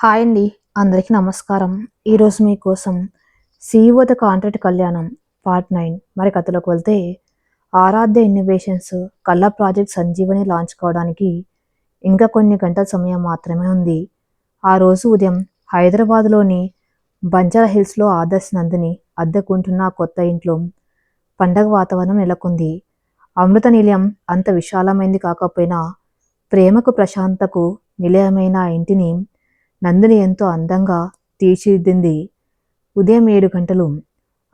Hi అండి. అందరికీ నమస్కారం. ఈరోజు మీకోసం 'సీఈఓ ద కాంట్రాక్ట్ కళ్యాణం' పార్ట్ 9 మరి కథలోకి వెళ్తే ఆరాధ్య ఇన్నోవేషన్స్ కల్లా ప్రాజెక్ట్ సంజీవని లాంచ్ కావడానికి ఇంకా కొన్ని గంటల సమయం మాత్రమే ఉంది. ఆ రోజు ఉదయం హైదరాబాద్లోని బంజారా హిల్స్లో ఆదర్శ్ నందిని అద్దెకుంటున్న ఆ కొత్త ఇంట్లో పండగ వాతావరణం నెలకొంది. అమృత నిలయం అంత విశాలమైంది కాకపోయినా ప్రేమకు ప్రశాంతకు నిలయమైన ఆ ఇంటిని నందిని ఎంతో అందంగా తీర్చిదిద్దింది. ఉదయం 7 గంటలు.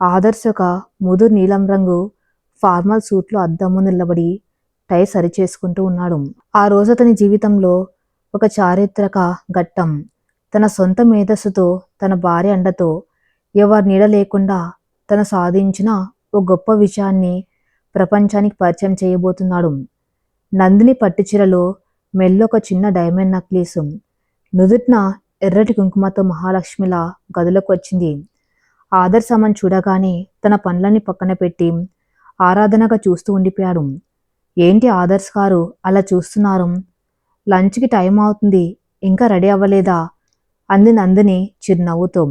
ఆదర్శ్ ఒక ముదురు నీలం రంగు ఫార్మల్ సూట్లో అద్దం ముందు నిలబడి టై సరిచేసుకుంటూ ఉన్నాడు. ఆ రోజు అతని జీవితంలో ఒక చారిత్రక ఘట్టం. తన సొంత మేధస్సుతో, తన భార్య అండతో, ఎవరి నీడ లేకుండా తను సాధించిన ఓ గొప్ప విజయాన్ని ప్రపంచానికి పరిచయం చేయబోతున్నాడు. నందిని పట్టుచీరలో మెల్లో ఒక చిన్న డైమండ్ నక్లీసు, నుదుటిన ఎర్రటి కుంకుమతో మహాలక్ష్మిలా గదిలోకి వచ్చింది. ఆదర్శ్ ఆమెను చూడగానే తన పనులన్నీ పక్కన పెట్టి ఆరాధనగా చూస్తూ ఉండిపోయాడు. ఏంటి ఆదర్శ్ గారు అలా చూస్తున్నారు? లంచ్కి టైం అవుతుంది, ఇంకా రెడీ అవ్వలేదా? అంది నందిని చిరునవ్వుతో.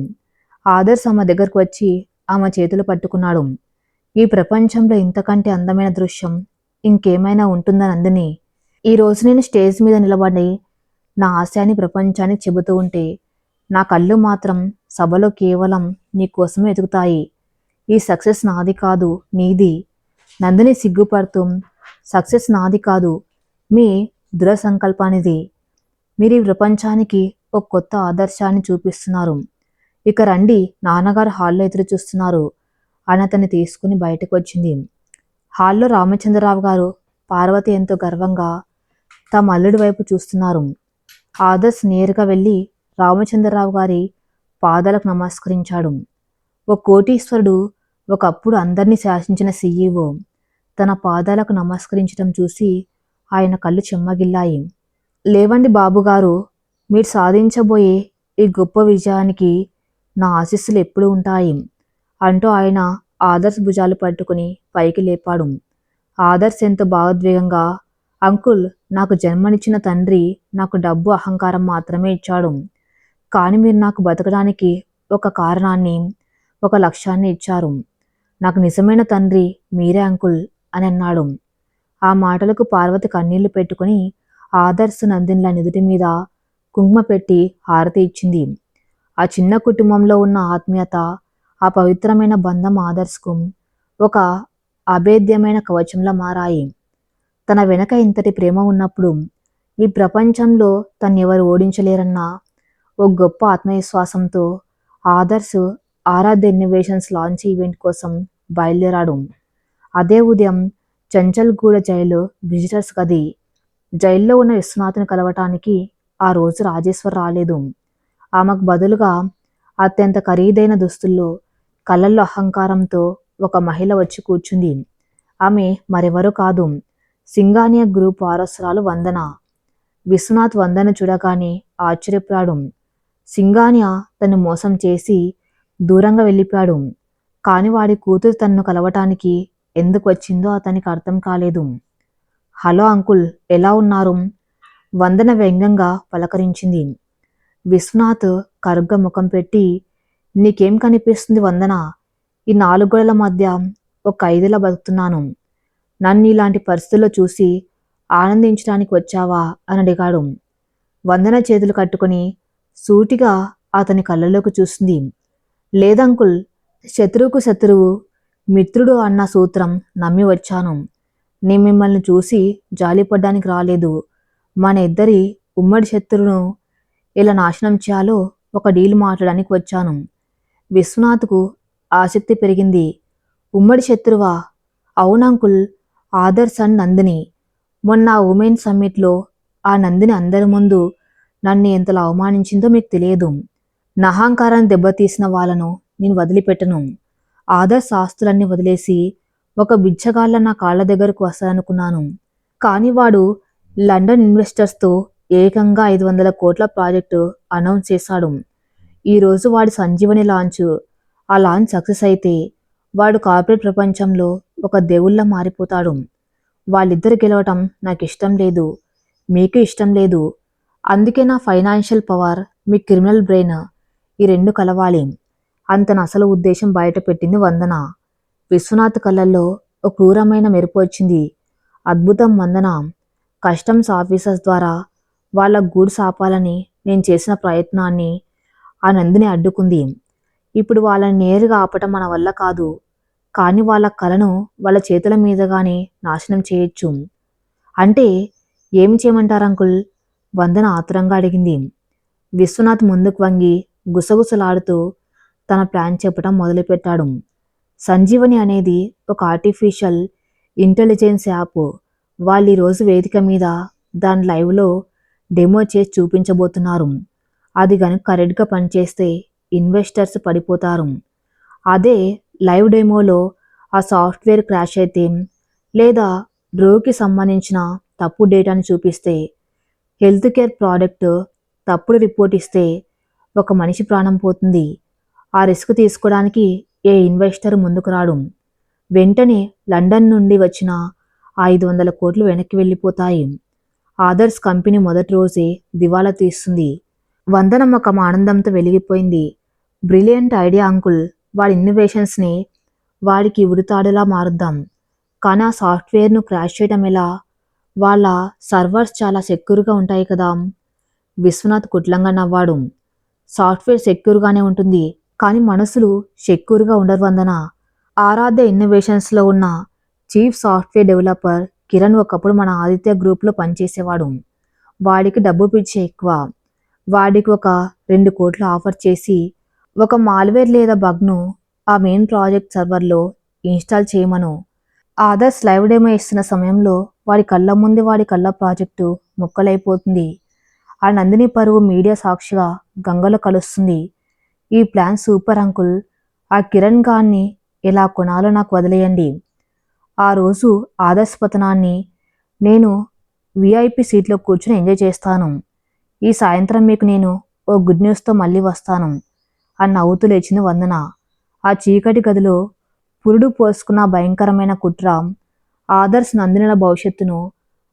ఆదర్శ్ ఆమె దగ్గరకు వచ్చి ఆమె చేతులు పట్టుకున్నాడు. ఈ ప్రపంచంలో ఇంతకంటే అందమైన దృశ్యం ఇంకేమైనా ఉంటుందా నందిని? ఈరోజు నేను స్టేజ్ మీద నిలబడి నా ఆశయాన్ని ప్రపంచానికి చెబుతూ ఉంటే నా కళ్ళు మాత్రం సభలో కేవలం నీ కోసమే ఎదుగుతాయి. ఈ సక్సెస్ నాది కాదు, నీది. నందిని సిగ్గుపడుతూ, సక్సెస్ నాది కాదు, మీ దృఢ సంకల్పానిది. మీరు ఈ ప్రపంచానికి ఒక కొత్త ఆదర్శాన్ని చూపిస్తున్నారు. ఇక రండి, నాన్నగారు హాల్లో ఎదురు చూస్తున్నారు అని అతన్ని తీసుకుని బయటకు వచ్చింది. హాల్లో రామచంద్రరావు గారు, పార్వతి ఎంతో గర్వంగా తమ అల్లుడి వైపు చూస్తున్నారు. ఆదర్శ్ నేరుగా వెళ్ళి రామచంద్రరావు గారి పాదాలకు నమస్కరించాడు. ఓ కోటీశ్వరుడు, ఒకప్పుడు అందరినీ శాసించిన సీఈఓ తన పాదాలకు నమస్కరించడం చూసి ఆయన కళ్ళు చెమ్మగిల్లాయి. లేవండి బాబుగారు, మీరు సాధించబోయే ఈ గొప్ప విజయానికి నా ఆశీస్సులు ఎప్పుడూ ఉంటాయి అంటూ ఆయన ఆదర్శ్ భుజాలు పట్టుకుని పైకి లేపాడు. ఆదర్శ్ ఎంతో భావోద్వేగంగా, అంకుల్, నాకు జన్మనిచ్చిన తండ్రి నాకు డబ్బు అహంకారం మాత్రమే ఇచ్చాడు, కానీ మీరు నాకు బతకడానికి ఒక కారణాన్ని, ఒక లక్ష్యాన్ని ఇచ్చారు. నాకు నిజమైన తండ్రి మీరే అంకుల్ అని అన్నాడు. ఆ మాటలకు పార్వతి కన్నీళ్లు పెట్టుకుని ఆదర్శ్ నందినిల నుదుటి మీద కుంకుమ పెట్టి హారతి ఇచ్చింది. ఆ చిన్న కుటుంబంలో ఉన్న ఆత్మీయత, ఆ పవిత్రమైన బంధం ఆదర్శ్కు ఒక అభేద్యమైన కవచంలా మారాయి. తన వెనక ఇంతటి ప్రేమ ఉన్నప్పుడు ఈ ప్రపంచంలో తన్నెవరు ఓడించలేరన్న ఓ గొప్ప ఆత్మవిశ్వాసంతో ఆదర్శ్ ఆరాధ్య ఇన్నోవేషన్స్ లాంచ్ ఈవెంట్ కోసం బయలుదేరాడు. అదే ఉదయం చంచల్గూడ జైలు విజిటర్స్ గది. జైల్లో ఉన్న విశ్వనాథ్ని కలవటానికి ఆ రోజు రాజేశ్వర్ రాలేదు. ఆమెకు బదులుగా అత్యంత ఖరీదైన దుస్తుల్లో, కళ్ళల్లో అహంకారంతో ఒక మహిళ వచ్చి కూర్చుంది. ఆమె మరెవరూ కాదు, సింగానియా గ్రూప్ వారసురాలు వందన. విశ్వనాథ్ వందన చూడగానే ఆశ్చర్యపోయాడు. సింగానియా తను మోసం చేసి దూరంగా వెళ్ళిపోయాడు, కానీ వాడి కూతురు తనను కలవటానికి ఎందుకు వచ్చిందో అతనికి అర్థం కాలేదు. హలో అంకుల్, ఎలా ఉన్నారు? వందన వ్యంగ్యంగా పలకరించింది. విశ్వనాథ్ కరుగ్గా ముఖం పెట్టి, నీకేం కనిపిస్తుంది వందన? ఈ 4 గోడల మధ్య ఒక ఖైదీలా బతుకుతున్నాను. నన్ను ఇలాంటి పరిస్థితుల్లో చూసి ఆనందించడానికి వచ్చావా అని అడిగాడు. వందన చేతులు కట్టుకుని సూటిగా అతని కళ్ళలోకి చూసింది. లేదంకుల్, శత్రువుకు శత్రువు మిత్రుడు అన్న సూత్రం నమ్మి వచ్చాను. నేను మిమ్మల్ని చూసి జాలిపడ్డానికి రాలేదు. మన ఇద్దరి ఉమ్మడి శత్రువును ఎలా నాశనం చేయాలో ఒక డీల్ మాట్లాడడానికి వచ్చాను. విశ్వనాథ్కు ఆసక్తి పెరిగింది. ఉమ్మడి శత్రువా? అవునంకుల్, ఆదర్శ్ అండ్ నందిని. మొన్న ఉమెన్ సమ్మిట్లో ఆ నందిని అందరి ముందు నన్ను ఎంతలా అవమానించిందో మీకు తెలియదు. నా అహంకారాన్ని దెబ్బతీసిన వాళ్ళను నేను వదిలిపెట్టను. ఆదర్శ్ ఆస్తులన్నీ వదిలేసి ఒక బిచ్చగాళ్ళ నా కాళ్ళ దగ్గరకు వస్తాననుకున్నాను, కానీ వాడు లండన్ ఇన్వెస్టర్స్తో ఏకంగా 500 కోట్ల ప్రాజెక్టు అనౌన్స్ చేశాడు. ఈరోజు వాడి సంజీవని లాంచ్. ఆ లాంచ్ సక్సెస్ అయితే వాడు కార్పొరేట్ ప్రపంచంలో ఒక దేవుళ్ళ మారిపోతాడు. వాళ్ళిద్దరు గెలవటం నాకు ఇష్టం లేదు, మీకు ఇష్టం లేదు. అందుకే నా ఫైనాన్షియల్ పవర్, మీ క్రిమినల్ బ్రెయిన్ ఈ రెండు కలవాలి అని తన అసలు ఉద్దేశం బయట పెట్టింది వందన. విశ్వనాథ్ కళ్ళల్లో ఒక క్రూరమైన మెరుపు వచ్చింది. అద్భుతం వందన. కస్టమ్స్ ఆఫీసర్స్ ద్వారా వాళ్ళ గూడ్స్ ఆపాలని నేను చేసిన ప్రయత్నాన్ని ఆ నందిని అడ్డుకుంది. ఇప్పుడు వాళ్ళని నేరుగా ఆపటం మన వల్ల కాదు. కానీ వాళ్ళ కలను వాళ్ళ చేతుల మీదుగానే నాశనం చేయొచ్చు. అంటే ఏమి చేయమంటారు అంకుల్? వందన ఆతురంగా అడిగింది. విశ్వనాథ్ ముందుకు వంగి గుసగుసలాడుతూ తన ప్లాన్ చెప్పడం మొదలుపెట్టాడు. సంజీవని అనేది ఒక ఆర్టిఫిషియల్ ఇంటెలిజెన్స్ యాప్. వాళ్ళు ఈరోజు వేదిక మీద దాని లైవ్లో డెమో చేసి చూపించబోతున్నారు. అది కనుక కరెక్ట్గా పనిచేస్తే ఇన్వెస్టర్స్ పడిపోతారు. అదే లైవ్ డెమోలో ఆ సాఫ్ట్వేర్ క్రాష్ అయితే లేదా డ్రోకి సంబంధించిన తప్పు డేటాను చూపిస్తే, హెల్త్ కేర్ ప్రోడక్ట్ తప్పుడు రిపోర్ట్ ఇస్తే ఒక మనిషి ప్రాణం పోతుంది. ఆ రిస్క్ తీసుకోవడానికి ఏ ఇన్వెస్టర్ ముందుకు రాడు. వెంటనే లండన్ నుండి వచ్చిన 500 కోట్లు వెనక్కి వెళ్ళిపోతాయి. ఆదర్స్ కంపెనీ మొదటి రోజే దివాలా తీస్తుంది. వందన ముఖం ఆనందంతో వెలిగిపోయింది. Brilliant idea uncle. వాడి ఇన్నోవేషన్స్ని వాడికి ఉరితాడులా మారుద్దాం. కానీ ఆ సాఫ్ట్వేర్ను క్రాష్ చేయడం ఎలా? వాళ్ళ సర్వర్స్ చాలా సెక్యూర్గా ఉంటాయి కదా. విశ్వనాథ్ కుట్లంగా నవ్వాడు. సాఫ్ట్వేర్ సెక్యూర్గానే ఉంటుంది, కానీ మనసులు సెక్యూర్గా ఉండరు వందన. ఆరాధ్య ఇన్నోవేషన్స్లో ఉన్న చీఫ్ సాఫ్ట్వేర్ డెవలపర్ కిరణ్ ఒకప్పుడు మన ఆదిత్య గ్రూప్లో పనిచేసేవాడు. వాడికి డబ్బు పిచ్చి ఎక్కువ. వాడికి ఒక 2 కోట్లు ఆఫర్ చేసి ఒక మాల్వేర్ లేదా బగ్ను ఆ మెయిన్ ప్రాజెక్ట్ సర్వర్లో ఇన్స్టాల్ చేయమను. ఆదర్స్ లైవ్ డెమో ఇస్తున్న సమయంలో వాడి కళ్ళ ముందే వాడి కళ్ళ ప్రాజెక్టు ముక్కలైపోతుంది. ఆ నందిని పరువు మీడియా సాక్షిగా గంగలో కలుస్తుంది. ఈ ప్లాన్ సూపర్ అంకుల్. ఆ కిరణ్ గాన్ని ఎలా కొనాలో నాకు వదిలేయండి. ఆ రోజు ఆదర్శ్ పతనాన్ని నేను విఐపి సీట్లో కూర్చుని ఎంజాయ్ చేస్తాను. ఈ సాయంత్రం మీకు నేను ఓ గుడ్ న్యూస్తో మళ్ళీ వస్తాను అని నవ్వుతూ లేచింది వందన. ఆ చీకటి గదిలో పురుడు పోసుకున్న భయంకరమైన కుట్ర ఆదర్శ్ నందినుల భవిష్యత్తును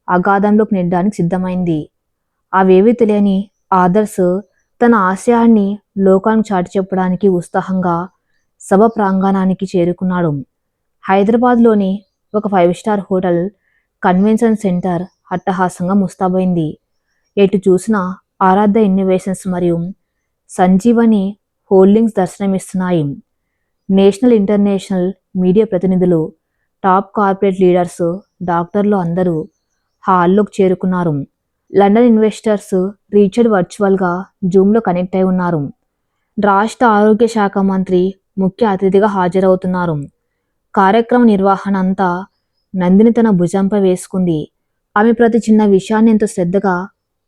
అగాధంలోకి నెట్టడానికి సిద్ధమైంది. అవేవీ తెలియని ఆదర్శ్ తన ఆశయాన్ని లోకానికి చాటి చెప్పడానికి ఉత్సాహంగా సభ ప్రాంగణానికి చేరుకున్నాడు. హైదరాబాద్లోని ఒక 5 స్టార్ హోటల్ కన్వెన్షన్ సెంటర్ అట్టహాసంగా ముస్తాబైంది. ఎటు చూసినా ఆరాధ్య ఇన్నోవేషన్స్ మరియు సంజీవని హోల్డింగ్స్ దర్శనమిస్తున్నాయి. నేషనల్ ఇంటర్నేషనల్ మీడియా ప్రతినిధులు, టాప్ కార్పొరేట్ లీడర్స్, డాక్టర్లు అందరూ హాల్లోకి చేరుకున్నారు. లండన్ ఇన్వెస్టర్స్ రీచర్డ్ వర్చువల్గా జూమ్లో కనెక్ట్ అయి ఉన్నారు. రాష్ట్ర ఆరోగ్య శాఖ మంత్రి ముఖ్య అతిథిగా హాజరవుతున్నారు. కార్యక్రమ నిర్వహణ అంతా నందిని తన భుజంపై వేసుకుంది. ఆమె ప్రతి చిన్న విషయాన్ని ఎంతో శ్రద్ధగా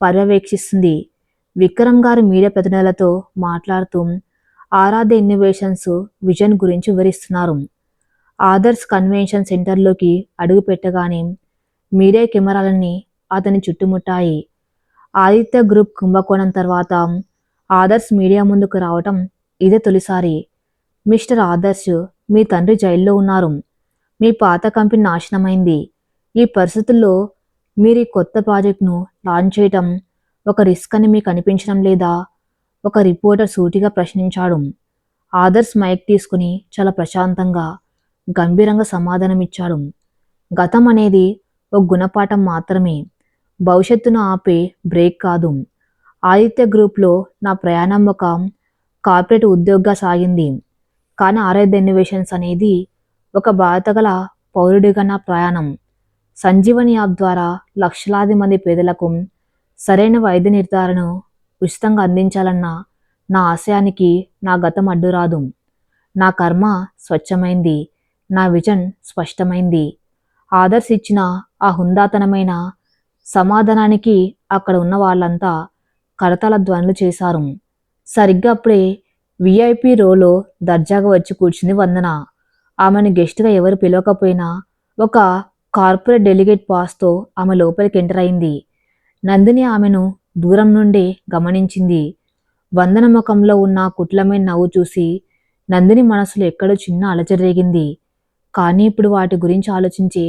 పర్యవేక్షిస్తుంది. విక్రమ్ గారు మీడియా ప్రతినిధులతో మాట్లాడుతూ ఆరాధ్య ఇన్నోవేషన్స్ విజన్ గురించి వివరిస్తున్నారు. ఆదర్శ్ కన్వెన్షన్ సెంటర్లోకి అడుగు పెట్టగానే మీడియా కెమెరాలన్నీ అతన్ని చుట్టుముట్టాయి. ఆదిత్య గ్రూప్ కుంభకోణం తర్వాత ఆదర్శ్ మీడియా ముందుకు రావటం ఇదే తొలిసారి. మిస్టర్ ఆదర్శ్, మీ తండ్రి జైల్లో ఉన్నారు. మీ పాత కంపెనీ నాశనమైంది. ఈ పరిస్థితుల్లో మీరు ఈ కొత్త ప్రాజెక్ట్ను లాంచ్ చేయటం ఒక రిస్క్ అని మీకు అనిపించడం లేదా? ఒక రిపోర్టర్ సూటిగా ప్రశ్నించాడు. ఆదర్శ్ మైక్ తీసుకుని చాలా ప్రశాంతంగా, గంభీరంగా సమాధానమిచ్చాడు. గతం అనేది ఒక గుణపాఠం మాత్రమే, భవిష్యత్తును ఆపే బ్రేక్ కాదు. ఆదిత్య గ్రూప్లో నా ప్రయాణం ఒక కార్పొరేట్ ఉద్యోగిగా సాగింది. కానీ ఆరాధ్య ఇన్నోవేషన్స్ అనేది ఒక బాధ్యతగల పౌరుడిగా నా ప్రయాణం. సంజీవని యాప్ ద్వారా లక్షలాది మంది పేదలకు సరైన వైద్య నిర్ధారణను ఉచితంగా అందించాలన్న నా ఆశయానికి నా గతం అడ్డురాదు. నా కర్మ స్వచ్ఛమైంది, నా విజన్ స్పష్టమైంది. ఆదర్శ్ ఇచ్చిన ఆ హుందాతనమైన సమాధానానికి అక్కడ ఉన్న వాళ్ళంతా కరతాళ ధ్వనులు చేశారు. సరిగ్గా అప్పుడే విఐపి రోలో దర్జాగా వచ్చి కూర్చుంది వందన. ఆమెను గెస్ట్గా ఎవరు పిలవకపోయినా ఒక కార్పొరేట్ డెలిగేట్ పాస్తో ఆమె లోపలికి ఎంటర్ అయింది. నందిని ఆమెను దూరం నుండి గమనించింది. వందన ముఖంలో ఉన్న కుట్లమైన నవ్వు చూసి నందిని మనసులో ఎక్కడో చిన్న అలజరేగింది. కానీ ఇప్పుడు వాటి గురించి ఆలోచించే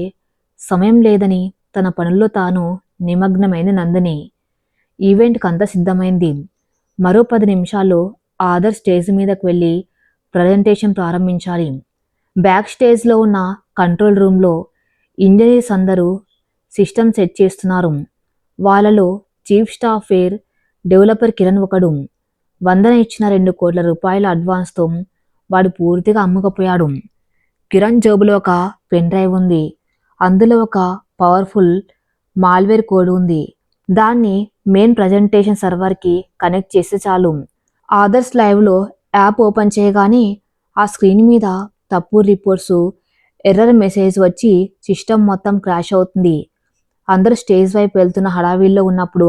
సమయం లేదని తన పనుల్లో తాను నిమగ్నమైంది నందిని. ఈవెంట్కి అంతా సిద్ధమైంది. మరో 10 నిమిషాల్లో ఆదర్శ్ స్టేజ్ మీదకు వెళ్ళి ప్రజెంటేషన్ ప్రారంభించాలి. బ్యాక్ స్టేజ్లో ఉన్న కంట్రోల్ రూమ్లో ఇంజనీర్స్ అందరూ సిస్టమ్ సెట్ చేస్తున్నారు. వాళ్ళలో చీఫ్ సాఫ్ట్వేర్ డెవలపర్ కిరణ్ ఒకడు. వందన ఇచ్చిన 2 కోట్ల రూపాయల అడ్వాన్స్తో వాడు పూర్తిగా అమ్ముకపోయాడు. కిరణ్ జేబులో ఒక పెన్ డ్రైవ్ ఉంది. అందులో ఒక పవర్ఫుల్ మాల్వేర్ కోడ్ ఉంది. దాన్ని మెయిన్ ప్రజెంటేషన్ సర్వర్కి కనెక్ట్ చేస్తే చాలు. ఆదర్శ్ లైవ్లో యాప్ ఓపెన్ చేయగానే ఆ స్క్రీన్ మీద తప్పు రిపోర్ట్స్, ఎర్రర్ మెసేజ్ వచ్చి సిస్టమ్ మొత్తం క్రాష్ అవుతుంది. అందరూ స్టేజ్ వైపు వెళ్తున్న హడావిల్లో ఉన్నప్పుడు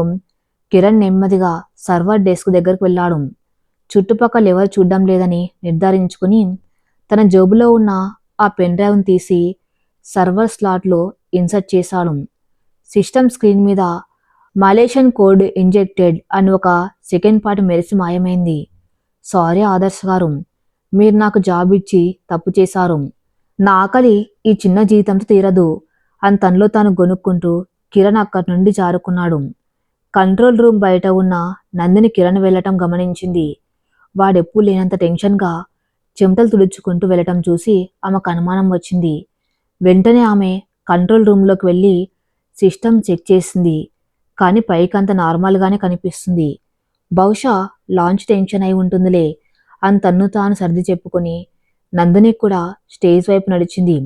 కిరణ్ నెమ్మదిగా సర్వర్ డెస్క్ దగ్గరకు వెళ్ళాడు. చుట్టుపక్కల ఎవరు చూడడం లేదని నిర్ధారించుకుని తన జేబులో ఉన్న ఆ పెన్ డ్రైవ్ను తీసి సర్వర్ స్లాట్లో ఇన్సర్ట్ చేశాడు. సిస్టమ్ స్క్రీన్ మీద మలేషియన్ కోడ్ ఇంజెక్టెడ్ అని ఒక సెకండ్ పాటు మెరిసి మాయమైంది. సారీ ఆదర్శ్ గారు, మీరు నాకు జాబ్ ఇచ్చి తప్పు చేశారు. నా ఆకలి ఈ చిన్న జీవితంతో తీరదు అని తనలో తాను గొనుక్కుంటూ కిరణ్ అక్కడి నుండి జారుకున్నాడు. కంట్రోల్ రూమ్ బయట ఉన్న నందిని కిరణ్ వెళ్ళటం గమనించింది. వాడెప్పుడు లేనంత టెన్షన్గా చెమటలు తుడుచుకుంటూ వెళ్ళటం చూసి ఆమెకు అనుమానం వచ్చింది. వెంటనే ఆమె కంట్రోల్ రూమ్లోకి వెళ్ళి సిస్టమ్ చెక్ చేసింది. కానీ పైకంత నార్మల్గానే కనిపిస్తుంది. బహుశా లాంచ్ టెన్షన్ అయి ఉంటుందిలే అని తన్ను తాను సర్ది చెప్పుకొని నందిని కూడా స్టేజ్ వైపు నడిచింది.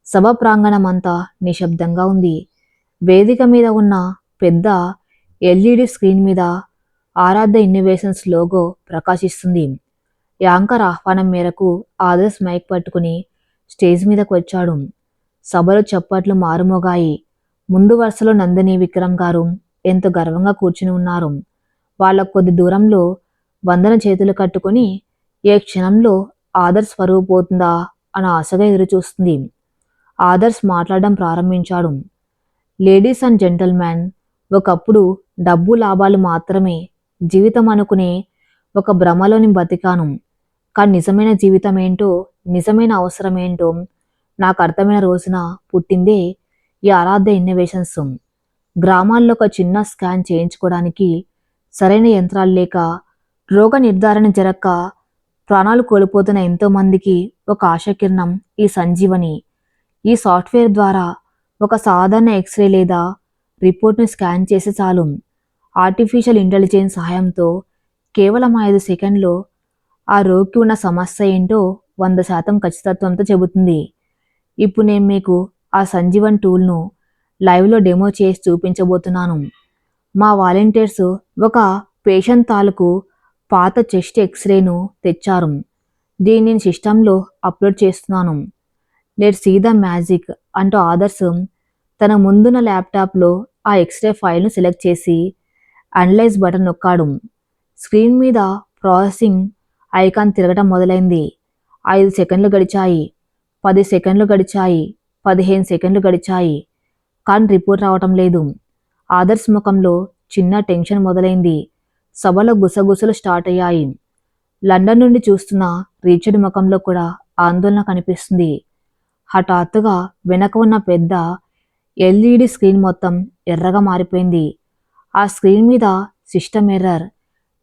సభ ప్రాంగణం అంతా నిశ్శబ్దంగా ఉంది. వేదిక మీద ఉన్న పెద్ద ఎల్ఈడి స్క్రీన్ మీద ఆరాధ్య ఇన్నోవేషన్స్ లోగో ప్రకాశిస్తుంది. యాంకర్ ఆహ్వానం మేరకు ఆదర్శ్ మైక్ పట్టుకుని స్టేజ్ మీదకు వచ్చాడు. సభలో చప్పట్లు మారుమోగాయి. ముందు వరుసలో నందిని, విక్రమ్ గారు ఎంతో గర్వంగా కూర్చుని ఉన్నారు. వాళ్ళ కొద్ది దూరంలో వందన చేతులు కట్టుకుని ఏ క్షణంలో ఆదర్శ్ పరువు పోతుందా అని ఆశగా ఎదురుచూస్తుంది. ఆదర్శ్ మాట్లాడడం ప్రారంభించాడు. లేడీస్ అండ్ జెంటల్మెన్, ఒకప్పుడు డబ్బు లాభాలు మాత్రమే జీవితం అనుకునే ఒక భ్రమలోని బతికాను. కానీ నిజమైన జీవితం ఏంటో, నిజమైన అవసరం ఏంటో నాకు అర్థమైన రోజున పుట్టిందే ఈ ఆరాధ్య ఇన్నోవేషన్స్. గ్రామాల్లో ఒక చిన్న స్కాన్ చేయించుకోవడానికి సరైన యంత్రాలు లేక, రోగ నిర్ధారణ జరక్క ప్రాణాలు కోల్పోతున్న ఎంతోమందికి ఒక ఆశాకిరణం ఈ సంజీవని. ఈ సాఫ్ట్వేర్ ద్వారా ఒక సాధారణ ఎక్స్రే లేదా రిపోర్ట్ను స్కాన్ చేసి చాలు. ఆర్టిఫిషియల్ ఇంటెలిజెన్స్ సహాయంతో కేవలం 5 సెకండ్లో ఆ రోగికి ఉన్న సమస్య ఏంటో 100% ఖచ్చితత్వంతో చెబుతుంది. ఇప్పుడు నేను మీకు ఆ సంజీవన్ టూల్ను లైవ్లో డెమో చేసి చూపించబోతున్నాను. మా వాలంటీర్స్ ఒక పేషెంట్ తాలూకు పాత చెస్ట్ ఎక్స్రేను తెచ్చారు. దీన్ని నేను సిస్టంలో అప్లోడ్ చేస్తున్నాను. లెట్స్ సీ ద మ్యాజిక్ అంటూ ఆదర్శ్ తన ముందున్న ల్యాప్టాప్లో ఆ ఎక్స్రే ఫైల్ను సెలెక్ట్ చేసి అనలైజ్ బటన్ నొక్కాడు. స్క్రీన్ మీద ప్రాసెసింగ్ ఐకాన్ తిరగటం మొదలైంది. 5 సెకండ్లు గడిచాయి. 10 సెకండ్లు గడిచాయి. 15 సెకండ్లు గడిచాయి. కానీ రిపోర్ట్ రావటం లేదు. ఆదర్శ్ ముఖంలో చిన్న టెన్షన్ మొదలైంది. సభలో గుసగుసలు స్టార్ట్ అయ్యాయి. లండన్ నుండి చూస్తున్న రీచర్డ్ ముఖంలో కూడా ఆందోళన కనిపిస్తుంది. హఠాత్తుగా వెనక ఉన్న పెద్ద ఎల్ఈడి స్క్రీన్ మొత్తం ఎర్రగా మారిపోయింది. ఆ స్క్రీన్ మీద సిస్టమ్ ఎర్రర్,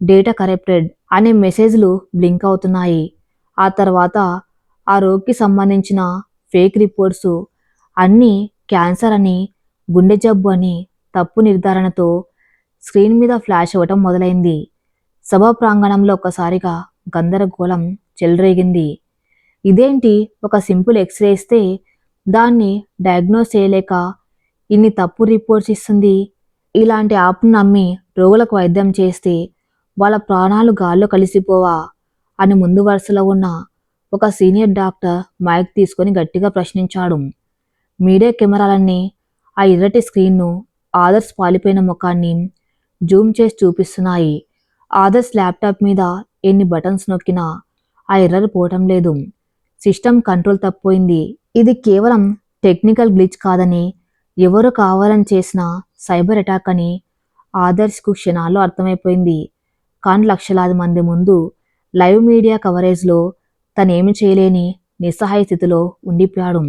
డేటా కరప్టెడ్ అనే మెసేజ్లు బ్లింక్ అవుతున్నాయి. ఆ తర్వాత ఆ రోగికి సంబంధించిన ఫేక్ రిపోర్ట్స్ అన్నీ క్యాన్సర్ అని, గుండె జబ్బు అని తప్పు నిర్ధారణతో స్క్రీన్ మీద ఫ్లాష్ అవ్వటం మొదలైంది. సభా ప్రాంగణంలో ఒక్కసారిగా గందరగోళం చెలరేగింది. ఇదేంటి, ఒక సింపుల్ ఎక్స్రే ఇస్తే దాన్ని డయాగ్నోస్ చేయలేక ఇన్ని తప్పు రిపోర్ట్స్ ఇస్తుంది. ఇలాంటి యాప్ను నమ్మి రోగులకు వైద్యం చేస్తే వాళ్ళ ప్రాణాలు గాల్లో కలిసిపోవా అని ముందు వరుసలో ఉన్న ఒక సీనియర్ డాక్టర్ మైక్ తీసుకొని గట్టిగా ప్రశ్నించాడు. మీడియా కెమెరాలన్నీ ఆ ఎర్రటి స్క్రీన్ను, ఆదర్శ్ పాలిపోయిన ముఖాన్ని జూమ్ చేసి చూపిస్తున్నాయి. ఆదర్శ్ ల్యాప్టాప్ మీద ఎన్ని బటన్స్ నొక్కినా ఆ ఎర్రర్ పోవటం లేదు. సిస్టమ్ కంట్రోల్ తప్పిపోయింది. ఇది కేవలం టెక్నికల్ గ్లిచ్ కాదని, ఎవరో కావాలని చేసిన సైబర్ అటాక్ అని ఆదర్శ్కు క్షణాల్లో అర్థమైపోయింది. కానీ లక్షలాది మంది ముందు లైవ్ మీడియా కవరేజ్లో తనేమి చేయలేని నిస్సహాయ స్థితిలో ఉండిపోయాడు.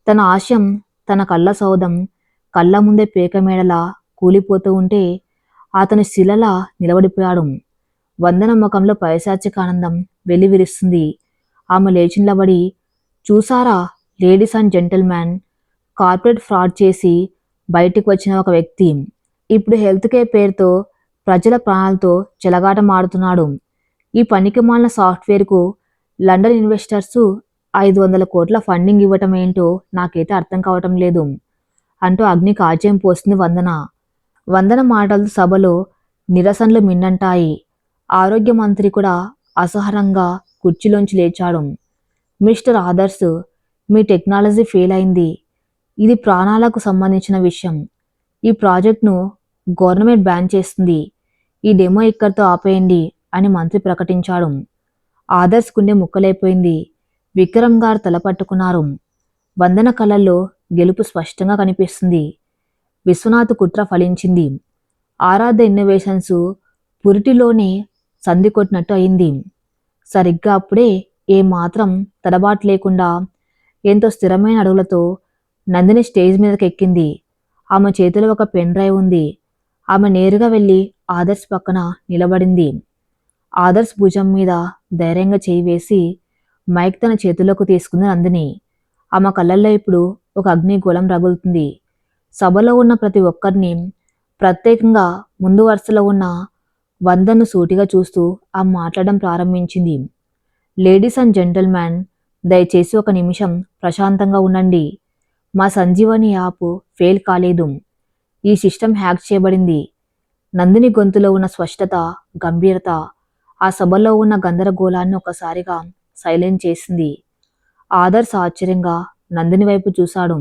తన ఆశయం, తన కళ్ళ సౌధం కళ్ళ ముందే పేకమేడలా కూలిపోతూ ఉంటే అతను శిలలా నిలబడిపోయాడు. వందన ముఖంలో పైశాచిక ఆనందం వెల్లివిరుస్తుంది. ఆమె లేచి నిలబడి, చూసారా ladies and gentlemen, corporate fraud చేసి బయటికి వచ్చిన ఒక వ్యక్తి ఇప్పుడు హెల్త్ కేర్ పేరుతో ప్రజల ప్రాణాలతో చెలగాటమాడుతున్నాడు. ఈ పనికిమాలిన సాఫ్ట్‌వేర్‌కు లండన్ ఇన్వెస్టర్స్ 500 కోట్ల ఫండింగ్ ఇవ్వటం ఏంటో నాకైతే అర్థం కావటం లేదు అంటూ అగ్నికి ఆజ్యం పోసింది వందన. వందన మాటలతో సభలో నిరసనలు మిన్నంటాయి. ఆరోగ్య మంత్రి కూడా అసహనంగా కుర్చీలోంచి లేచాడు. మిస్టర్ ఆదర్శ్, మీ టెక్నాలజీ ఫెయిల్ అయింది. ఇది ప్రాణాలకు సంబంధించిన విషయం. ఈ ప్రాజెక్ట్ను గవర్నమెంట్ బ్యాన్ చేస్తుంది. ఈ డెమో ఇక్కడితో ఆపేయండి అని మంత్రి ప్రకటించాడు. ఆదర్శ్ గుండె ముక్కలైపోయింది. విక్రమ్ గారు తలపట్టుకున్నారు. వందన కళ్ళల్లో గెలుపు స్పష్టంగా కనిపిస్తుంది. విశ్వనాథ్ కుట్ర ఫలించింది. ఆరాధ్య ఇన్నోవేషన్స్ పురిటిలోనే సంధి కొట్టినట్టు అయింది. సరిగ్గా అప్పుడే ఏమాత్రం తడబాటు లేకుండా ఎంతో స్థిరమైన అడుగులతో నందిని స్టేజ్ మీదకి ఎక్కింది. ఆమె చేతిలో ఒక పెన్ డ్రైవ్ ఉంది. ఆమె నేరుగా వెళ్ళి ఆదర్శ్ పక్కన నిలబడింది. ఆదర్శ్ భుజం మీద ధైర్యంగా చేయి వేసి మైక్ తన చేతుల్లోకి తీసుకుంది నందిని. ఆమె కళ్ళల్లో ఇప్పుడు ఒక అగ్నిగోళం రగులుతుంది. సభలో ఉన్న ప్రతి ఒక్కరిని, ప్రత్యేకంగా ముందు వరుసలో ఉన్న వందను సూటిగా చూస్తూ ఆమె మాట్లాడడం ప్రారంభించింది. లేడీస్ అండ్ జెంటిల్‌మెన్, దయచేసి ఒక నిమిషం ప్రశాంతంగా ఉండండి. మా సంజీవని యాప్ ఫెయిల్ కాలేదు. ఈ సిస్టమ్ హ్యాక్ చేయబడింది. నందిని గొంతులో ఉన్న స్పష్టత, గంభీరత ఆ సభలో ఉన్న గందరగోళాన్ని ఒక్కసారిగా సైలెంట్ చేసింది. ఆదర్శ్ ఆశ్చర్యంగా నందిని వైపు చూశాడు.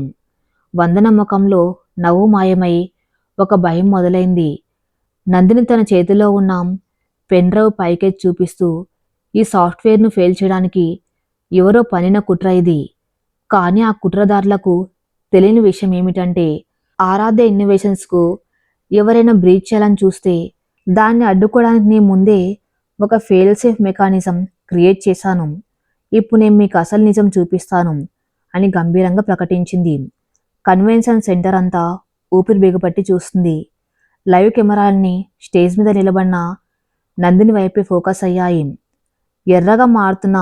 వందన ముఖంలో నవ్వు మాయమై ఒక భయం మొదలైంది. నందిని తన చేతిలో ఉన్న పెన్ డ్రైవ్ పైకెత్తి చూపిస్తూ, ఈ సాఫ్ట్వేర్ను ఫెయిల్ చేయడానికి ఎవరో పన్నిన కుట్ర ఇది. కానీ ఆ కుట్రదారులకు తెలియని విషయం ఏమిటంటే, ఆరాధ్య ఇన్నోవేషన్స్కు ఎవరైనా బ్రీచ్ చేయాలని చూస్తే దాన్ని అడ్డుకోవడానికి నేను ముందే ఒక ఫెయిల్ సేఫ్ మెకానిజం క్రియేట్ చేశాను. ఇప్పుడు నేను మీకు అసలు నిజం చూపిస్తాను అని గంభీరంగా ప్రకటించింది. కన్వెన్షన్ సెంటర్ అంతా ఊపిరి బిగపట్టి చూస్తుంది. లైవ్ కెమెరాల్ని స్టేజ్ మీద నిలబడిన నందిని వైపే ఫోకస్ అయ్యాయి. ఎర్రగా మారుతున్న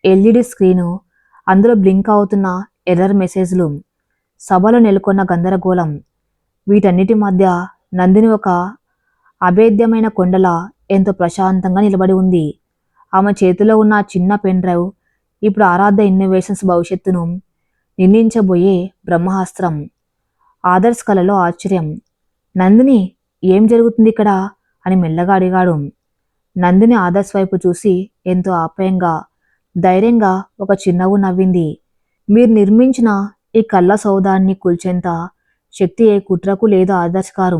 ఎల్ఈడి స్క్రీను, అందులో బ్లింక్ అవుతున్న ఎర్రర్ మెసేజ్లు, సభలో నెలకొన్న గందరగోళం, వీటన్నిటి మధ్య నందిని ఒక అభేద్యమైన కొండలా ఎంతో ప్రశాంతంగా నిలబడి ఉంది. ఆమె చేతిలో ఉన్న ఆ చిన్న పెన్ డ్రైవ్ ఇప్పుడు ఆరాధ్య ఇన్నోవేషన్స్ భవిష్యత్తును నిర్ణయించబోయే బ్రహ్మాస్త్రం. ఆదర్శ్ కళలో ఆశ్చర్యం. నందిని, ఏం జరుగుతుంది ఇక్కడ అని మెల్లగా అడిగాడు. నందిని ఆదర్శ్ వైపు చూసి ఎంతో ఆప్యాయంగా, ధైర్యంగా ఒక చిరునవ్వు నవ్వింది. మీరు నిర్మించిన ఈ కళ్ళ సౌధాన్ని కూల్చేంత శక్తి ఏ కుట్రకు లేదు ఆదర్శ్ గారు.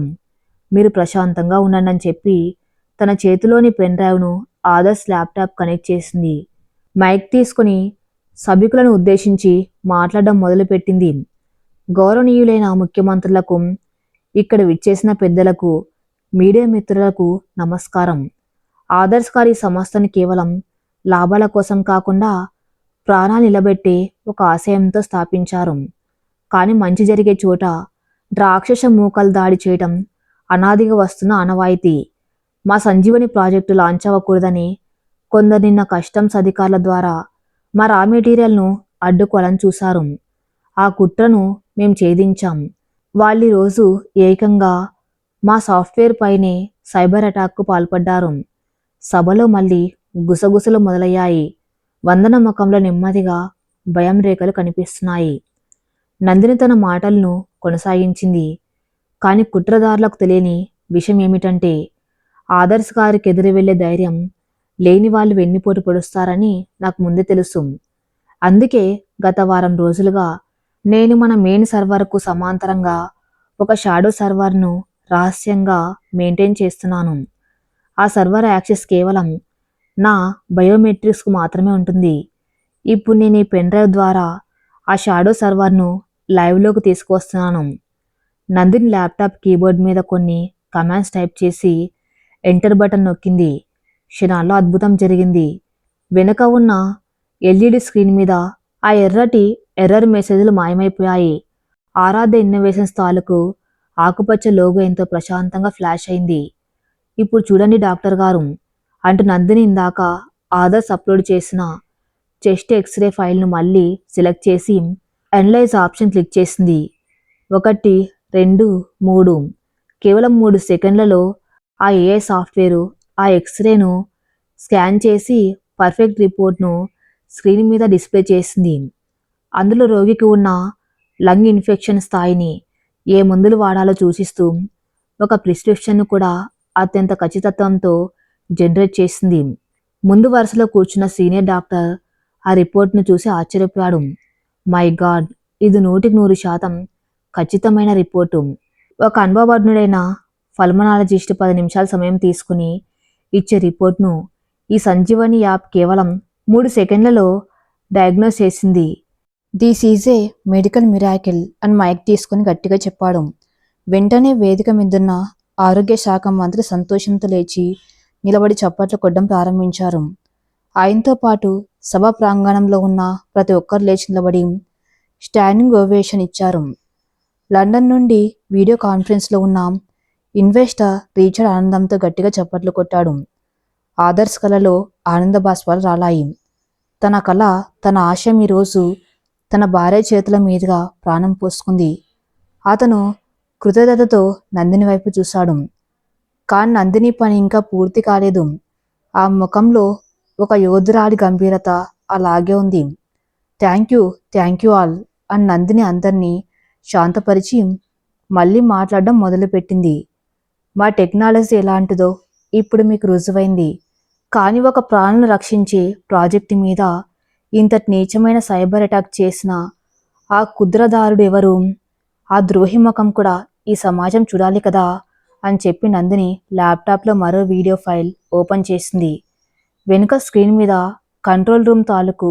మీరు ప్రశాంతంగా ఉండండి అని చెప్పి తన చేతిలోని పెన్ డ్రైవ్ను ఆదర్శ్ ల్యాప్టాప్ కనెక్ట్ చేసింది. మైక్ తీసుకుని సభికులను ఉద్దేశించి మాట్లాడడం మొదలుపెట్టింది. గౌరవనీయులైన ముఖ్యమంత్రులకు, ఇక్కడ విచ్చేసిన పెద్దలకు, మీడియా మిత్రులకు నమస్కారం. ఆదర్శ్ గారి సంస్థని కేవలం లాభాల కోసం కాకుండా ప్రాణాలు నిలబెట్టే ఒక ఆశయంతో స్థాపించారు. కానీ మంచి జరిగే చోట రాక్షస మూకలు దాడి చేయటం అనాదిగా వస్తున్న ఆనవాయితీ. మా సంజీవని ప్రాజెక్టు లాంచ్ అవ్వకూడదని కొందరు నిన్న కస్టమ్స్ అధికారుల ద్వారా మా రా మెటీరియల్ను అడ్డుకోవాలని చూశారు. ఆ కుట్రను మేం ఛేదించాం. వాళ్ళు ఈరోజు ఏకంగా మా సాఫ్ట్వేర్ పైనే సైబర్ అటాక్కు పాల్పడ్డారు. సభలో మళ్ళీ గుసగుసలు మొదలయ్యాయి. వందన ముఖంలో నెమ్మదిగా భయం రేఖలు కనిపిస్తున్నాయి. నందిని తన మాటలను కొనసాగించింది. కానీ కుట్రదారులకు తెలియని విషయం ఏమిటంటే, ఆదర్శ్ గారికి ఎదురు వెళ్లే ధైర్యం లేని వాళ్ళు వెన్నుపోటు పొడుస్తారని నాకు ముందే తెలుసు. అందుకే గత వారం రోజులుగా నేను మన మెయిన్ సర్వర్కు సమాంతరంగా ఒక షాడో సర్వర్ను రహస్యంగా మెయింటైన్ చేస్తున్నాను. ఆ సర్వర్ యాక్సెస్ కేవలం నా బయోమెట్రిక్స్కు మాత్రమే ఉంటుంది. ఇప్పుడు నేను ఈ పెన్ డ్రైవ్ ద్వారా ఆ షాడో సర్వర్ను లైవ్లోకి తీసుకువస్తున్నాను. నందిని ల్యాప్టాప్ కీబోర్డ్ మీద కొన్ని కమాండ్స్ టైప్ చేసి ఎంటర్ బటన్ నొక్కింది. క్షణాల్లో అద్భుతం జరిగింది. వెనుక ఉన్న ఎల్ఈడి స్క్రీన్ మీద ఆ ఎర్రటి ఎర్రర్ మెసేజ్లు మాయమైపోయాయి. ఆరాధ్య ఇన్నోవేషన్స్ తాలూకు ఆకుపచ్చ లోగో ఎంతో ప్రశాంతంగా ఫ్లాష్ అయింది. ఇప్పుడు చూడండి డాక్టర్ గారు, అంటూ నందిని ఇందాక ఆదర్శ్ అప్లోడ్ చేసిన చెస్ట్ ఎక్స్రే ఫైల్ను మళ్ళీ సెలెక్ట్ చేసి అనలైజ్ ఆప్షన్ క్లిక్ చేసింది. 1, 2, 3 కేవలం 3 సెకండ్లలో ఆ ఏఐ సాఫ్ట్వేరు ఆ ఎక్స్రేను స్కాన్ చేసి పర్ఫెక్ట్ రిపోర్ట్ను స్క్రీన్ మీద డిస్ప్లే చేసింది. అందులో రోగికి ఉన్న లంగ్ ఇన్ఫెక్షన్ స్థాయిని, ఏ మందులు వాడాలో సూచిస్తూ ఒక ప్రిస్క్రిప్షన్ను కూడా అత్యంత ఖచ్చితత్వంతో జనరేట్ చేసింది. ముందు వరుసలో కూర్చున్న సీనియర్ డాక్టర్ ఆ రిపోర్ట్ను చూసి ఆశ్చర్యపోయాడు. మై గాడ్, ఇది 100% ఖచ్చితమైన రిపోర్టు. ఒక అనుభవజ్ఞుడైన పల్మనాలజిస్ట్ 10 నిమిషాల సమయం తీసుకుని ఇచ్చే రిపోర్ట్ను ఈ సంజీవని యాప్ కేవలం 3 సెకండ్లలో డయాగ్నోస్ చేసింది. This is a medical miracle అని మైక్ తీసుకుని గట్టిగా చెప్పాడు. వెంటనే వేదిక మీదున్న ఆరోగ్య శాఖ మంత్రి సంతోషంతో లేచి నిలబడి చప్పట్లు కొట్టడం ప్రారంభించారు. ఆయనతో పాటు సభ ప్రాంగణంలో ఉన్న ప్రతి ఒక్కరు లేచి నిలబడి స్టాండింగ్ ఓవేషన్ ఇచ్చారు. లండన్ నుండి వీడియో కాన్ఫరెన్స్లో ఉన్న ఇన్వెస్టర్ రీచర్డ్ ఆనందంతో గట్టిగా చప్పట్లు కొట్టాడు. ఆదర్శ్ కళలో ఆనంద బాష్పాలు రాలాయి. తన కళ, తన ఆశయం ఈరోజు తన భార్య చేతుల మీదుగా ప్రాణం పోసుకుంది. అతను కృతజ్ఞతతో నందిని వైపు చూశాడు. కానీ నందిని పని ఇంకా పూర్తి కాలేదు. ఆ ముఖంలో ఒక యోధురాలి గంభీరత అలాగే ఉంది. థ్యాంక్ యూ ఆల్ అని నందిని అందరినీ శాంతపరిచి మళ్ళీ మాట్లాడడం మొదలుపెట్టింది. మా టెక్నాలజీ ఎలాంటిదో ఇప్పుడు మీకు రుజువైంది. కానీ ఒక ప్రాణాలను రక్షించే ప్రాజెక్టు మీద ఇంతటి నీచమైన సైబర్ అటాక్ చేసిన ఆ కుద్రదారుడు ఎవరు? ఆ ద్రోహి ముఖం కూడా ఈ సమాజం చూడాలి కదా అని చెప్పి నందిని ల్యాప్టాప్లో మరో వీడియో ఫైల్ ఓపెన్ చేసింది. వెనుక స్క్రీన్ మీద కంట్రోల్ రూమ్ తాలూకు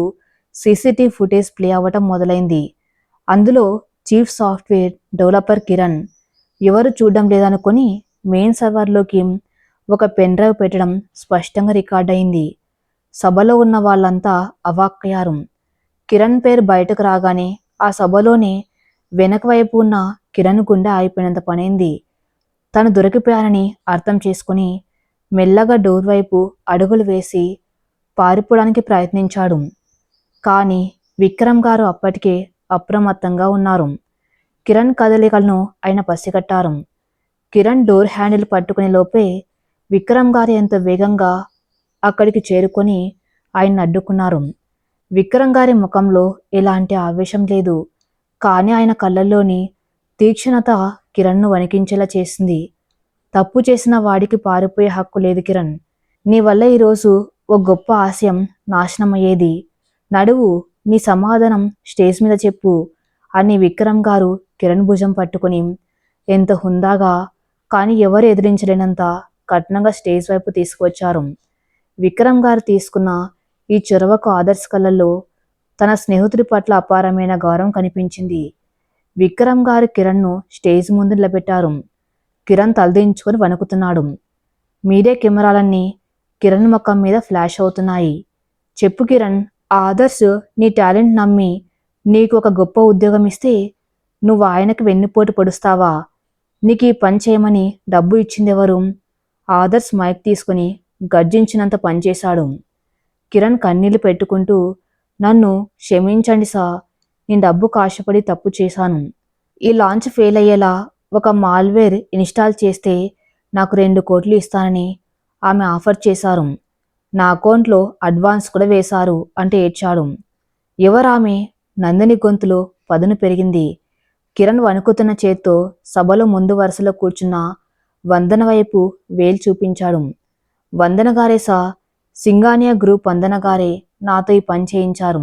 సీసీటీవీ ఫుటేజ్ ప్లే అవ్వటం మొదలైంది. అందులో చీఫ్ సాఫ్ట్వేర్ డెవలపర్ కిరణ్ ఎవరు చూడడం లేదనుకొని మెయిన్ సర్వర్లోకి ఒక పెన్ డ్రైవ్ పెట్టడం స్పష్టంగా రికార్డ్ అయింది. సభలో ఉన్న వాళ్ళంతా అవాక్కయ్యారు. కిరణ్ పేరు బయటకు రాగానే ఆ సభలోనే వెనక వైపు ఉన్న కిరణ్ గుండె ఆగిపోయినంత పనైంది. తను దొరికిపోయానని అర్థం చేసుకుని మెల్లగా డోర్ వైపు అడుగులు వేసి పారిపోవడానికి ప్రయత్నించాడు. కానీ విక్రమ్ గారు అప్పటికే అప్రమత్తంగా ఉన్నారు. కిరణ్ కదలికలను ఆయన పసిగట్టారు. కిరణ్ డోర్ హ్యాండిల్ పట్టుకునే లోపే విక్రమ్ గారు ఎంతో వేగంగా అక్కడికి చేరుకొని ఆయన్ని అడ్డుకున్నారు. విక్రమ్ గారి ముఖంలో ఎలాంటి ఆవేశం లేదు. కానీ ఆయన కళ్ళల్లోని తీక్షణత కిరణ్ను వణికించేలా చేసింది. తప్పు చేసిన వాడికి పారిపోయే హక్కు లేదు కిరణ్. నీ వల్ల ఈరోజు ఓ గొప్ప ఆశయం నాశనం అయ్యేది. నడువు, నీ సమాధానం స్టేజ్ మీద చెప్పు అని విక్రమ్ గారు కిరణ్ భుజం పట్టుకుని ఎంతో హుందాగా కానీ ఎవరు ఎదిరించలేనంత కఠినంగా స్టేజ్ వైపు తీసుకువచ్చారు. విక్రమ్ గారు తీసుకున్న ఈ చొరవకు ఆదర్శ్ కళ్ళల్లో తన స్నేహితుడి పట్ల అపారమైన గౌరవం కనిపించింది. విక్రమ్ గారు కిరణ్ను స్టేజ్ ముందు నిలబెట్టారు. కిరణ్ తలదించుకొని వణుకుతున్నాడు. మీడియా కెమెరాలన్నీ కిరణ్ ముఖం మీద ఫ్లాష్ అవుతున్నాయి. చెప్పు కిరణ్, ఆ ఆదర్శ్ నీ టాలెంట్ నమ్మి నీకు ఒక గొప్ప ఉద్యోగం ఇస్తే నువ్వు ఆయనకు వెన్నుపోటు పొడుస్తావా? నీకు ఈ పని చేయమని డబ్బు ఇచ్చిందెవరు? ఆదర్శ్ మైక్ తీసుకుని గర్జించినంత పనిచేశాడు. కిరణ్ కన్నీళ్లు పెట్టుకుంటూ, నన్ను క్షమించండి సార్, నేను డబ్బుకు ఆశపడి తప్పు చేశాను. ఈ లాంచ్ ఫెయిల్ అయ్యేలా ఒక మాల్వేర్ ఇన్స్టాల్ చేస్తే నాకు 2 కోట్లు ఇస్తానని ఆమె ఆఫర్ చేశారు. నా అకౌంట్లో అడ్వాన్స్ కూడా వేశారు అంటే ఏడ్చాడు. ఎవరామె? నందిని గొంతులో పదును పెరిగింది. కిరణ్ వణుకుతున్న చేత్తో సభలో ముందు వరుసలో కూర్చున్న వందన వైపు వేలు చూపించాడు. వందన గారే సార్, సింగానియా గ్రూప్ వందన గారే నాతో ఈ పని చేయించారు.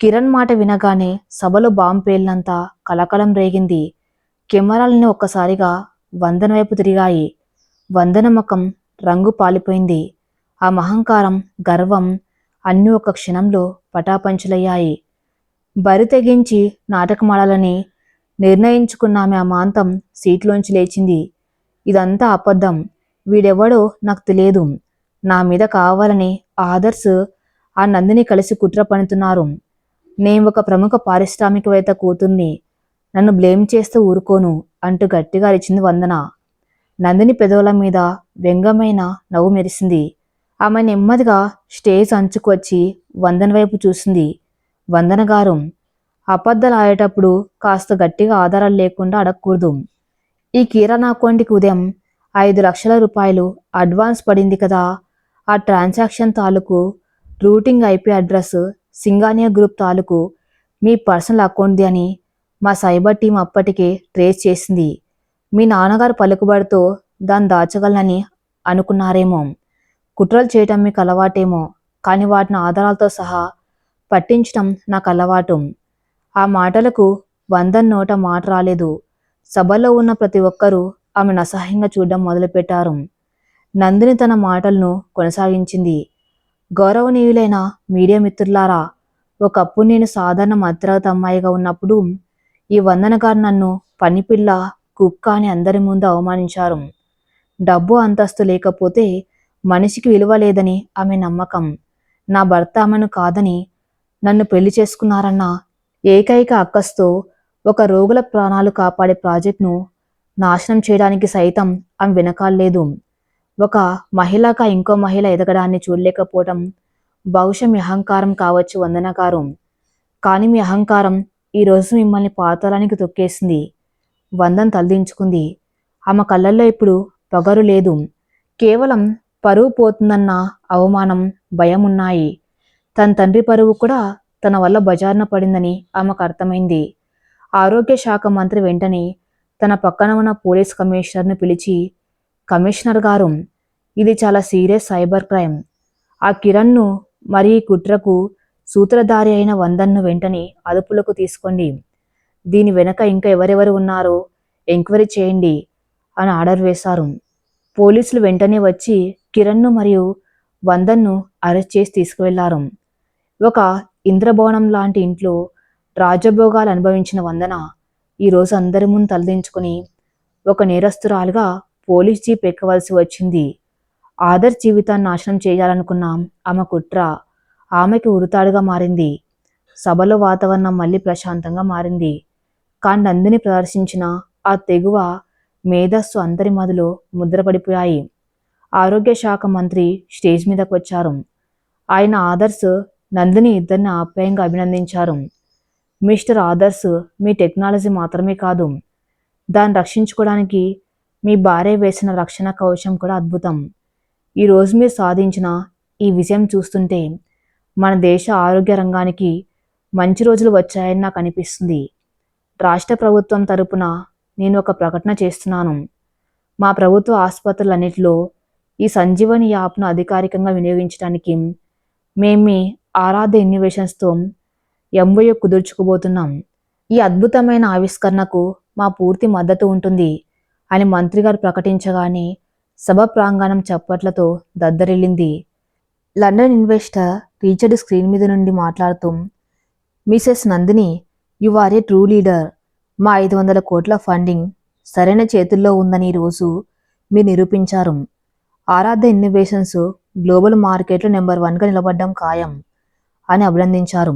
కిరణ్ మాట వినగానే సభలో బాంబు పేలినంత కలకలం రేగింది. కెమెరాలని ఒక్కసారిగా వందన వైపు తిరిగాయి. వందన ముఖం రంగు పాలిపోయింది. ఆ అహంకారం, గర్వం అన్నీ ఒక క్షణంలో పటాపంచలయ్యాయి. బరి తెగించి నాటకమాడాలని నిర్ణయించుకున్న ఆమె అమాంతం సీట్లోంచి లేచింది. ఇదంతా అబద్ధం. వీడెవడో నాకు తెలియదు. నా మీద కావాలని ఆదర్శ్ ఆ నందిని కలిసి కుట్ర పన్నుతున్నారు. నేను ఒక ప్రముఖ పారిశ్రామికవేత్త కూతుర్ని. నన్ను బ్లేమ్ చేస్తూ ఊరుకోను అంటూ గట్టిగా అరిచింది వందన. నందిని పెదవుల మీద వ్యంగ్యమైన నవ్వు మెరిసింది. ఆమె నెమ్మదిగా స్టేజ్ అంచుకు వచ్చి వందన వైపు చూసింది. వందన గారు, అబద్ధాలు ఆడేటప్పుడు కాస్త గట్టిగా ఆధారాలు లేకుండా అడగకూడదు. ఈ కిరాణా అకౌంట్కి ఉదయం 5 లక్షల రూపాయలు అడ్వాన్స్ పడింది కదా, ఆ ట్రాన్సాక్షన్ తాలూకు routing IP address Singhania group తాలూకు మీ పర్సనల్ అకౌంట్ది అని మా సైబర్ టీం అప్పటికే ట్రేస్ చేసింది. మీ నాన్నగారు పలుకుబడితో దాన్ని దాచగలనని అనుకున్నారేమో. కుట్రలు చేయటం మీకు అలవాటేమో, కానీ వాటిని ఆధారాలతో సహా పట్టించటం నాకు అలవాటు. ఆ మాటలకు వందన్ నోట మాట రాలేదు. సభలో ఉన్న ప్రతి ఒక్కరూ ఆమెను అసహ్యంగా చూడడం మొదలుపెట్టారు. నందిని తన మాటలను కొనసాగించింది. గౌరవనీయులైన మీడియా మిత్రులారా, ఒకప్పుడు నేను సాధారణ మధ్యతరగతి అమ్మాయిగా ఉన్నప్పుడు ఈ వందన గారు నన్ను పనిపిల్ల, కుక్క అని అందరి ముందు అవమానించారు. డబ్బు అంతస్తు లేకపోతే మనిషికి విలువ లేదని ఆమె నమ్మకం. నా భర్త ఆమెను కాదని నన్ను పెళ్లి చేసుకున్నారన్న ఏకైక అక్కస్తో ఒక రోగుల ప్రాణాలు కాపాడే ప్రాజెక్టును నాశనం చేయడానికి సైతం ఆమె వెనకాల్లేదు. ఒక మహిళగా ఇంకో మహిళ ఎదగడాన్ని చూడలేకపోవటం బహుశా మీ అహంకారం కావచ్చు వందన గారు. కానీ మీ అహంకారం ఈరోజు మిమ్మల్ని పాతాళానికి తొక్కేసింది. వందన్ తలదించుకుంది. ఆమె కళ్ళల్లో ఇప్పుడు పొగరు లేదు. కేవలం పరువు పోతుందన్న అవమానం, భయం ఉన్నాయి. తన తండ్రి పరువు కూడా తన వల్ల బజారున పడిందని ఆమెకు అర్థమైంది. ఆరోగ్య శాఖ మంత్రి వెంటనే తన పక్కన ఉన్న పోలీస్ కమిషనర్ను పిలిచి, కమిషనర్ గారు, ఇది చాలా సీరియస్ సైబర్ క్రైమ్. ఆ కిరణ్ను మరి ఈ కుట్రకు సూత్రధారి అయిన వందన్ను వెంటనే అదుపులోకి తీసుకోండి. దీని వెనక ఇంకా ఎవరెవరు ఉన్నారో ఎంక్వైరీ చేయండి అని ఆర్డర్ వేశారు. పోలీసులు వెంటనే వచ్చి కిరణ్ను మరియు వందన్ను అరెస్ట్ చేసి తీసుకువెళ్లారు. ఒక ఇంద్రభవనం లాంటి ఇంట్లో రాజభోగాలు అనుభవించిన వందన ఈరోజు అందరి ముందు తలదించుకుని ఒక నేరస్తురాలుగా పోలీస్ జీప్ ఎక్కవలసి వచ్చింది. ఆదర్శ్ జీవితాన్ని నాశనం చేయాలనుకున్న ఆమె కుట్ర ఆమెకి ఉరితాడుగా మారింది. సభలో వాతావరణం మళ్ళీ ప్రశాంతంగా మారింది. కానీ నందిని ప్రదర్శించిన ఆ తెగువ, మేధస్సు అందరి మదిలో ముద్రపడిపోయాయి. ఆరోగ్య శాఖ మంత్రి స్టేజ్ మీదకు వచ్చారు. ఆయన ఆదర్శ్, నందిని ఇద్దరిని ఆప్యాయంగా అభినందించారు. మిస్టర్ ఆదర్శ్, మీ టెక్నాలజీ మాత్రమే కాదు, దాన్ని రక్షించుకోవడానికి మీ భార్య వేసిన రక్షణ కవచం కూడా అద్భుతం. ఈరోజు మీరు సాధించిన ఈ విజయం చూస్తుంటే మన దేశ ఆరోగ్య రంగానికి మంచి రోజులు వచ్చాయని నాకు అనిపిస్తుంది. రాష్ట్ర ప్రభుత్వం తరపున నేను ఒక ప్రకటన చేస్తున్నాను. మా ప్రభుత్వ ఆసుపత్రులన్నింటిలో ఈ సంజీవని యాప్ను అధికారికంగా వినియోగించడానికి మేము మీ ఆరాధ్య ఇన్నోవేషన్స్తో ఎంఓయూ కుదుర్చుకోబోతున్నాం. ఈ అద్భుతమైన ఆవిష్కరణకు మా పూర్తి మద్దతు ఉంటుంది అని మంత్రి గారు ప్రకటించగానే సభ ప్రాంగణం చప్పట్లతో దద్దరిల్లింది. లండన్ ఇన్వెస్టర్ రీచర్డ్ స్క్రీన్ మీద నుండి మాట్లాడుతూ, Mrs Nandini, you are a true leader. మా 500 కోట్ల ఫండింగ్ సరైన చేతుల్లో ఉందని ఈరోజు మీరు నిరూపించారు. ఆరాధ్య ఇన్నోవేషన్స్ గ్లోబల్ మార్కెట్లో నెంబర్ 1గా నిలబడ్డం ఖాయం అని అభినందించారు.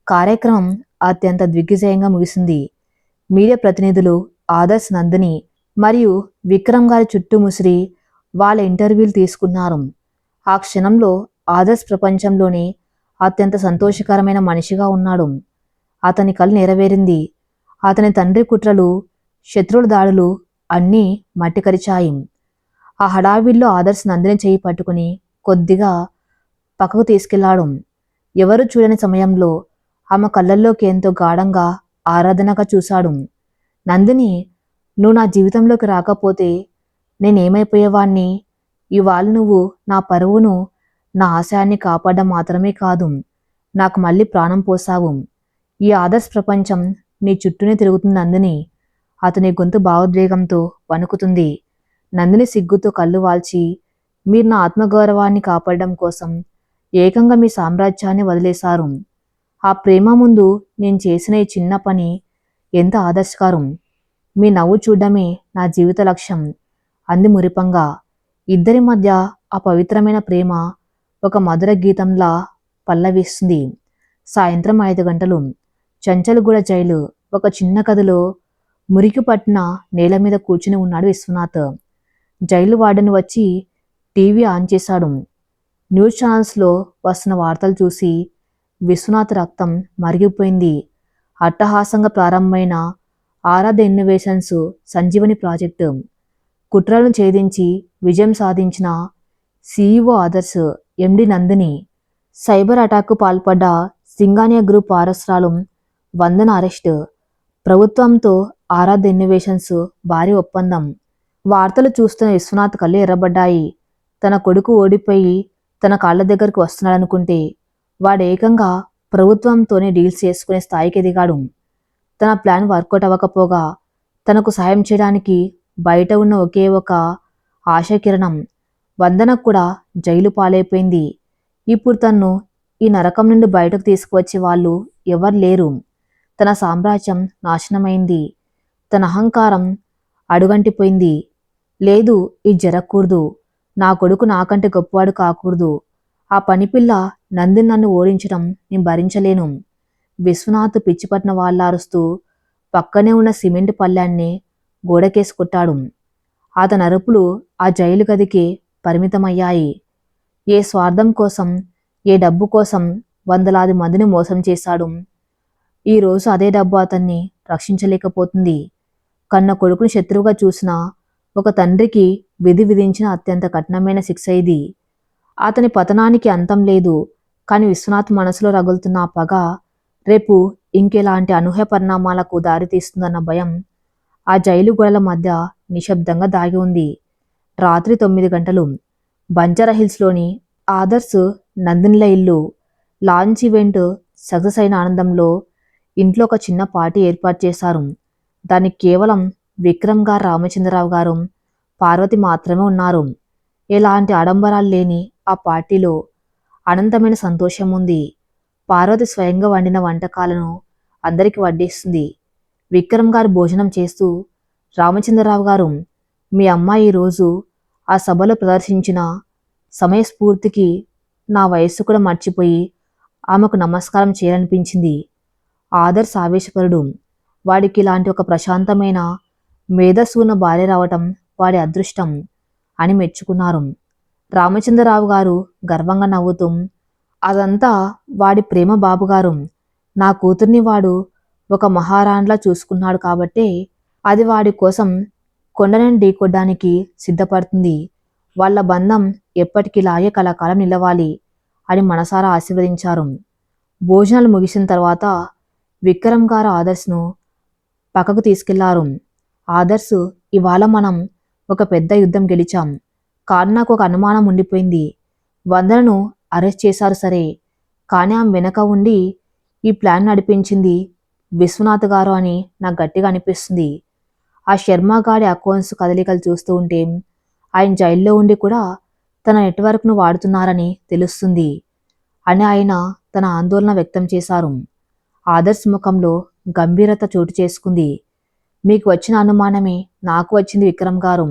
కార్యక్రమం అత్యంత దిగ్విజయంగా ముగిసింది. మీడియా ప్రతినిధులు ఆదర్శ్, నందిని మరియు విక్రమ్ గారి చుట్టూ ముసిరి వాళ్ళ ఇంటర్వ్యూలు తీసుకున్నారు. ఆ క్షణంలో ఆదర్శ్ ప్రపంచంలోనే అత్యంత సంతోషకరమైన మనిషిగా ఉన్నాడు. అతని కల నెరవేరింది. అతని తండ్రి కుట్రలు, శత్రువుల దాడులు అన్నీ మట్టికరిచాయి. ఆ హడావిల్లో ఆదర్శ్ నందిని చేయి పట్టుకుని కొద్దిగా పక్కకు తీసుకెళ్లాడు. ఎవరు చూడని సమయంలో ఆమె కళ్ళల్లోకి ఎంతో గాఢంగా, ఆరాధనగా చూశాడు. నందిని, నువ్వు నా జీవితంలోకి రాకపోతే నేనేమైపోయేవాణ్ణి? ఇవాళ నువ్వు నా పరువును, నా ఆశయాన్ని కాపాడడం మాత్రమే కాదు, నాకు మళ్ళీ ప్రాణం పోసావు. ఈ ఆదర్శ్ ప్రపంచం నీ చుట్టూనే తిరుగుతుంది నందిని. అతని గొంతు భావోద్వేగంతో వణుకుతుంది. నందిని సిగ్గుతో కళ్ళు వాల్చి, మీరు నా ఆత్మగౌరవాన్ని కాపాడడం కోసం ఏకంగా మీ సామ్రాజ్యాన్ని వదిలేశారు. ఆ ప్రేమ ముందు నేను చేసిన ఈ చిన్న పని ఎంత ఆదర్శకరం. మీ నవ్వు చూడడమే నా జీవిత లక్ష్యం అంది మురిపంగా. ఇద్దరి మధ్య ఆ పవిత్రమైన ప్రేమ ఒక మధుర గీతంలా పల్లవిస్తుంది. సాయంత్రం 5 గంటలు. చంచల్గూడ జైలు. ఒక చిన్న గదిలో మురికి పట్టిన నేల మీద కూర్చుని ఉన్నాడు విశ్వనాథ్. జైలు వార్డెన్ వచ్చి టీవీ ఆన్ చేశాడు. న్యూస్ ఛానల్స్లో వస్తున్న వార్తలు చూసి విశ్వనాథ్ రక్తం మరిగిపోయింది. అట్టహాసంగా ప్రారంభమైన ఆరాధ్య ఇన్నోవేషన్స్ సంజీవని ప్రాజెక్టు కుట్రలను ఛేదించి విజయం సాధించిన సీఈఓ ఆదర్శ్, ఎండి నందిని, సైబర్ అటాక్కు పాల్పడ్డ సింగానియా గ్రూప్ వారసురాలు వందన అరెస్టు, ప్రభుత్వంతో ఆరాధ్య ఇన్నోవేషన్స్ భారీ ఒప్పందం. వార్తలు చూస్తున్న విశ్వనాథ్ కళ్ళు ఎర్రబడ్డాయి. తన కొడుకు ఓడిపోయి తన కాళ్ల దగ్గరకు వస్తున్నాడనుకుంటే వాడేకంగా ప్రభుత్వంతోనే డీల్స్ చేసుకునే స్థాయికి ఎదిగాడు. తన ప్లాన్ వర్కౌట్ అవ్వకపోగా తనకు సాయం చేయడానికి బయట ఉన్న ఒకే ఒక ఆశాకిరణం వందనకు కూడా జైలు పాలైపోయింది. ఇప్పుడు తన్ను ఈ నరకం నుండి బయటకు తీసుకువచ్చే వాళ్ళు ఎవరు లేరు. తన సామ్రాజ్యం నాశనమైంది. తన అహంకారం అడుగంటిపోయింది. లేదు, ఇది జరగకూడదు. నా కొడుకు నాకంటే గొప్పవాడు కాకూడదు. ఆ పనిపిల్ల నందిని నన్ను ఓడించడం నేను భరించలేను. విశ్వనాథ్ పిచ్చిపట్టిన వాళ్ళారుస్తూ పక్కనే ఉన్న సిమెంట్ పళ్ళ్యాన్ని గోడకేసి కొట్టాడు. అతని అరుపులు ఆ జైలు గదికి పరిమితమయ్యాయి. ఏ స్వార్థం కోసం, ఏ డబ్బు కోసం వందలాది మందిని మోసం చేశాడు. ఈరోజు అదే డబ్బు అతన్ని రక్షించలేకపోతుంది. కన్న కొడుకుని శత్రువుగా చూసిన ఒక తండ్రికి విధి విధించిన అత్యంత కఠినమైన శిక్ష ఇది. అతని పతనానికి అంతం లేదు. కానీ విశ్వనాథ్ మనసులో రగులుతున్న ఆ పగ రేపు ఇంకెలాంటి అనూహ్య పరిణామాలకు దారితీస్తుందన్న భయం ఆ జైలు గోడల మధ్య నిశ్శబ్దంగా దాగి ఉంది. రాత్రి 9 గంటలు. బంజారా హిల్స్లోని ఆదర్శ్, నందినిల ఇల్లు. లాంచ్ ఈవెంట్ సక్సెస్ అయిన ఆనందంలో ఇంట్లో ఒక చిన్న పార్టీ ఏర్పాటు చేశారు. దానికి కేవలం విక్రమ్ గారు, రామచంద్రరావు గారు, పార్వతి మాత్రమే ఉన్నారు. ఎలాంటి ఆడంబరాలు లేని ఆ పార్టీలో అనంతమైన సంతోషం ఉంది. పార్వతి స్వయంగా వండిన వంటకాలను అందరికీ వడ్డిస్తుంది. విక్రమ్ గారు భోజనం చేస్తూ, రామచంద్రరావు గారు, మీ అమ్మాయి ఈరోజు ఆ సభలో ప్రదర్శించిన సమయస్ఫూర్తికి నా వయస్సు కూడా మర్చిపోయి ఆమెకు నమస్కారం చేయాలనిపించింది. ఆదర్శ్ ఆవేశపరుడు. వాడికి ఇలాంటి ఒక ప్రశాంతమైన మేధస్సు ఉన్న భార్య రావటం వాడి అదృష్టం అని మెచ్చుకున్నారు. రామచంద్రరావు గారు గర్వంగా నవ్వుతూ, అదంతా వాడి ప్రేమ బాబుగారు. నా కూతుర్ని వాడు ఒక మహారాణిలా చూసుకున్నాడు కాబట్టే అది వాడి కోసం కొండలను ఢీకొట్టడానికి సిద్ధపడుతుంది. వాళ్ళ బంధం ఎప్పటికిలాగే కలకాలం నిలవాలి అని మనసారా ఆశీర్వదించారు. భోజనాలు ముగిసిన తర్వాత విక్రమ్ గారు ఆదర్శ్ను పక్కకు తీసుకెళ్లారు. ఆదర్శ్, ఇవాళ మనం ఒక పెద్ద యుద్ధం గెలిచాం. కానీ నాకు ఒక అనుమానం ఉండిపోయింది. వందనను అరెస్ట్ చేశారు సరే, కానీ ఆమె వెనక ఉండి ఈ ప్లాన్ నడిపించింది విశ్వనాథ్ గారు అని నాకు గట్టిగా అనిపిస్తుంది. ఆ శర్మగాడి అకౌంట్స్ కదలికలు చూస్తూ ఉంటే ఆయన జైల్లో ఉండి కూడా తన నెట్వర్క్ను వాడుతున్నారని తెలుస్తుంది అని ఆయన తన ఆందోళన వ్యక్తం చేశారు. ఆదర్శ్ ముఖంలో గంభీరత చోటు చేసుకుంది. మీకు వచ్చిన అనుమానమే నాకు వచ్చింది విక్రమ్ గారు.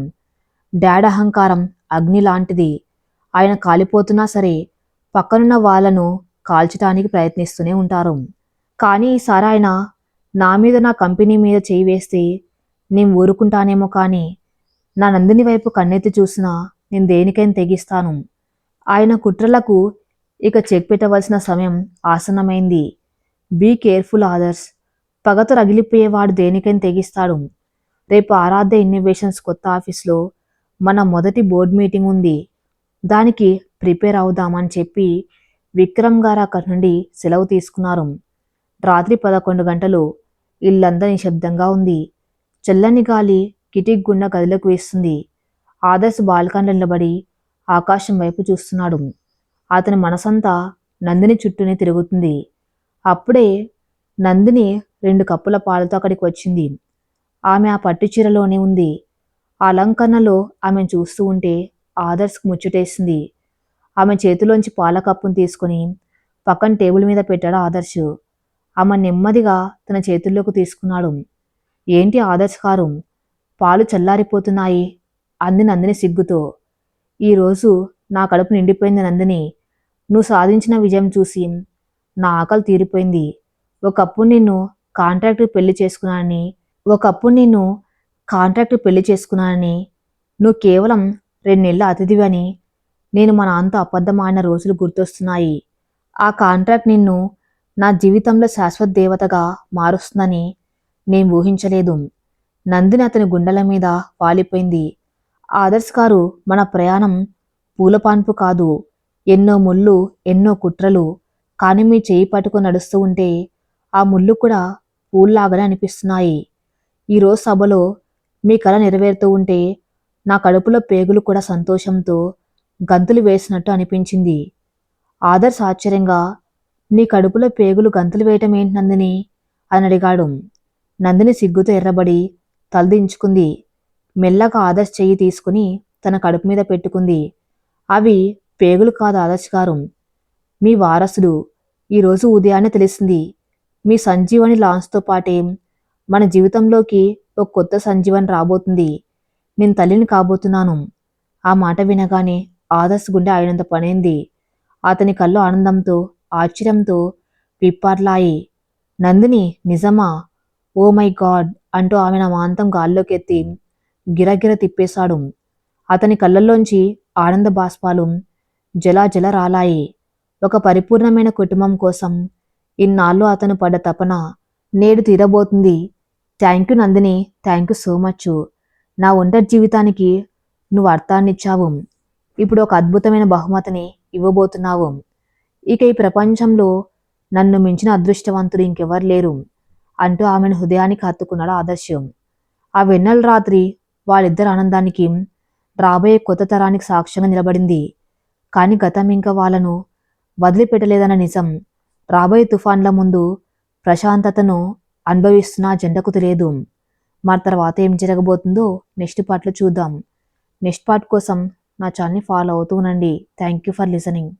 డాడ్ అహంకారం అగ్ని లాంటిది. ఆయన కాలిపోతున్నా సరే పక్కనున్న వాళ్ళను కాల్చటానికి ప్రయత్నిస్తూనే ఉంటారు. కానీ ఈసారి ఆయన నా మీద, నా కంపెనీ మీద చేయి వేస్తే నేను ఊరుకుంటానేమో, కానీ నా నందిని వైపు కన్నెత్తి చూసినా నేను దేనికైనా తెగిస్తాను. ఆయన కుట్రలకు ఇక చెక్ పెట్టవలసిన సమయం ఆసన్నమైంది. Be careful Adarsh. పగతో రగిలిపోయేవాడు దేనికైనా తెగిస్తాడు. రేపు ఆరాధ్య ఇన్నోవేషన్స్ కొత్త ఆఫీస్లో మన మొదటి బోర్డు మీటింగ్ ఉంది. దానికి ప్రిపేర్ అవుదామని చెప్పి విక్రమ్ గారు అక్కడి నుండి సెలవు తీసుకున్నారు. రాత్రి 11 గంటలు. ఇల్లంతా నిశ్శబ్దంగా ఉంది. చల్లని గాలి కిటిక్ గుండా గదిలోకి వేస్తుంది. ఆదర్శ్ బాల్కనీలో నిలబడి ఆకాశం వైపు చూస్తున్నాడు. అతని మనసంతా నందిని చుట్టూనే తిరుగుతుంది. అప్పుడే నందిని 2 కప్పుల పాలతో అక్కడికి వచ్చింది. ఆమె ఆ పట్టు చీరలోనే ఉంది. ఆ అలంకరణలో ఆమెను చూస్తూ ఉంటే ఆదర్శ్కు ముచ్చటేసింది. ఆమె చేతిలోంచి పాల కప్పును తీసుకుని పక్కన టేబుల్ మీద పెట్టాడు ఆదర్శ్. ఆమె నెమ్మదిగా తన చేతుల్లోకి తీసుకున్నాడు. ఏంటి ఆదర్శ్ గారు, పాలు చల్లారిపోతున్నాయి అంది నందిని సిగ్గుతో. ఈరోజు నా కడుపు నిండిపోయింది నందిని. నువ్వు సాధించిన విజయం చూసి నా ఆకలి తీరిపోయింది. ఒకప్పుడు నిన్ను కాంట్రాక్ట్ పెళ్లి చేసుకున్నానని, నువ్వు కేవలం 2 నెలల అతిథివి అని నేను మా నాన్నతో అబద్ధం ఆడిన రోజులు గుర్తొస్తున్నాయి. ఆ కాంట్రాక్ట్ నిన్ను నా జీవితంలో శాశ్వత దేవతగా మారుస్తుందని నేను ఊహించలేదు. నందిని అతని గుండెల మీద వాలిపోయింది. ఆదర్శ్ గారు, మన ప్రయాణం పూలపాన్పు కాదు. ఎన్నో ముళ్ళు, ఎన్నో కుట్రలు. కానీ మీ చేయి పట్టుకొని నడుస్తూ ఉంటే ఆ ముళ్ళు కూడా పూల్లాగానే అనిపిస్తున్నాయి. ఈరోజు సభలో మీ కల నెరవేరుతూ ఉంటే నా కడుపులో పేగులు కూడా సంతోషంతో గంతులు వేసినట్టు అనిపించింది. ఆదర్శ్ ఆశ్చర్యంగా, నీ కడుపులో పేగులు గంతులు వేయటం ఏంటి నందిని అని అడిగాడు. నందిని సిగ్గుతో ఎర్రబడి తలదించుకుంది. మెల్లగా ఆదర్శ్ చెయ్యి తీసుకుని తన కడుపు మీద పెట్టుకుంది. అవి పేగులు కాదు ఆదర్శ్ గారు, మీ వారసుడు. ఈరోజు ఉదయాన్నే తెలిసింది. మీ సంజీవని లాంచ్తో పాటే మన జీవితంలోకి ఒక కొత్త సంజీవని రాబోతుంది. నేను తల్లిని కాబోతున్నాను. ఆ మాట వినగానే ఆదర్శ్ గుండె అయినంత పనైంది. అతని కళ్ళు ఆనందంతో, ఆశ్చర్యంతో విప్పార్లాయి. నందిని, నిజమా? ఓ మై గాడ్ అంటూ ఆమెను అమాంతం గాల్లోకెత్తి గిరగిర తిప్పేశాడు. అతని కళ్ళల్లోంచి ఆనంద బాష్పాలు జల రాలాయి. ఒక పరిపూర్ణమైన కుటుంబం కోసం ఇన్నాళ్ళు అతను పడ్డ తపన నేడు తీరబోతుంది. Thank you Nandini, thank you so much. నా ఒంటరి జీవితానికి నువ్వు అర్థాన్నిచ్చావు. ఇప్పుడు ఒక అద్భుతమైన బహుమతిని ఇవ్వబోతున్నావు. ఇక ఈ ప్రపంచంలో నన్ను మించిన అదృష్టవంతుడు ఇంకెవరు లేరు అంటూ ఆమెను హృదయానికి హత్తుకున్నాడు ఆదర్శం. ఆ వెన్నెల రాత్రి వాళ్ళిద్దరి ఆనందానికి, రాబోయే కొత్త తరానికి సాక్ష్యంగా నిలబడింది. కానీ గతం ఇంకా వాళ్ళను వదిలిపెట్టలేదన్న నిజం రాబోయే తుఫాన్ల ముందు ప్రశాంతతను అనుభవిస్తున్న ఆ జంటకు తెలియదు. మరి తర్వాత ఏం జరగబోతుందో నెక్స్ట్ పార్ట్లో చూద్దాం. నెక్స్ట్ పార్ట్ కోసం నా ఛానల్ని ఫాలో అవుతూ ఉండండి. Thank you for listening.